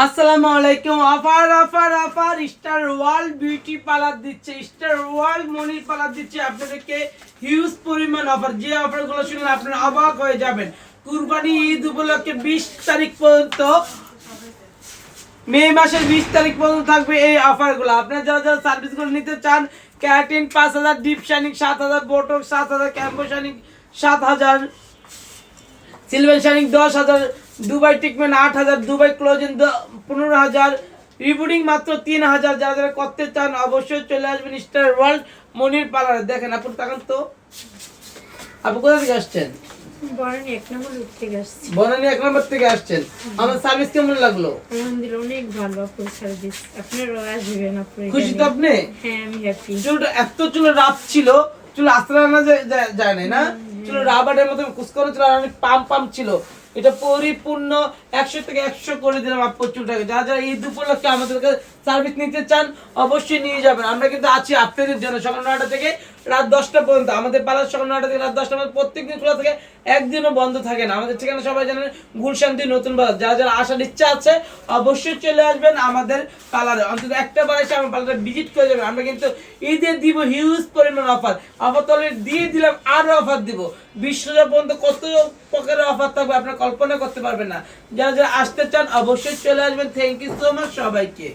আসসালামু আলাইকুম। Offer offer offer star world beauty parlour দিচ্ছে, স্টার ওয়ার্ল্ড মনির পার্লার দিচ্ছে আপনাদেরকে হিউজ পরিমাণ অফার। যে অফারগুলো শুনলে আপনারা অবাক হয়ে যাবেন। কুরবানি ঈদ উপলক্ষে 20 তারিখ পর্যন্ত, মে মাসের 20 তারিখ পর্যন্ত থাকবে এই অফারগুলো। আপনারা যারা যারা সার্ভিসগুলো নিতে চান, keratin 5000, deep shining 7000, botox 7000, Campo shining 7000, silver shining 10,000, Dubai treatment 8,000, Dubai closing 15,000, rebooting মাত্র 3,000। যারা যারা করতে চান অবশ্যই চলে আসবেন স্টার ওয়ার্ল্ড মনির পার্লারে। দেখেন আপনি তাকান তো, আপনি কোথা থেকে আসছেন? বনানী 1 নম্বর রুট থেকে আসছি। বনানী 1 নম্বর থেকে আসছেন। আমার সার্ভিস কেমন লাগলো? আলহামদুলিল্লাহ অনেক ভালো আপনার সার্ভিস। আপনারা আসবেন আপনারা। খুশি তো আপনি? হ্যাঁ আমি হ্যাপি। চুলটা এত চুল রাফ ছিল, চুল আস্তে না যায় না, চুল রাবারের মতো কুচকানো ছিল, আর অনেক পাম ছিল। এটা পরিপূর্ণ 100 থেকে 100 করে দিলাম আপনার চুলটাকে। যারা যারা ঈদ উপলক্ষে আমাদের কাছে সার্ভিস নিতে চান অবশ্যই নিয়ে যাবেন। আমরা কিন্তু আছি আপনাদের জন্য সকাল 9টা থেকে রাত 10টা পর্যন্ত। আমাদের পার্লার সকাল 9টা থেকে রাত 10টা পর্যন্ত প্রত্যেকদিন খোলা থাকে, একদিনও বন্ধ থাকে না। আমাদের ঠিকানা সবাই জানেন, গুলশান 2 নতুন বাজার। যারা যারা আসার ইচ্ছা আছে অবশ্যই চলে আসবেন আমাদের পার্লারে। অন্তত একটা বার এসে আমার পার্লারে ভিজিট করে যাবেন। আমরা কিন্তু ঈদে দিব হিউজ পরিমাণ অফার। অফার তাহলে দিয়ে দিলাম, আরো অফার দিব। 20,000 পর্যন্ত কত প্রকারের অফার থাকবে আপনারা কল্পনা করতে পারবেন না। যারা যারা আসতে চান অবশ্যই চলে আসবেন। থ্যাংক ইউ সো মাচ সবাইকে।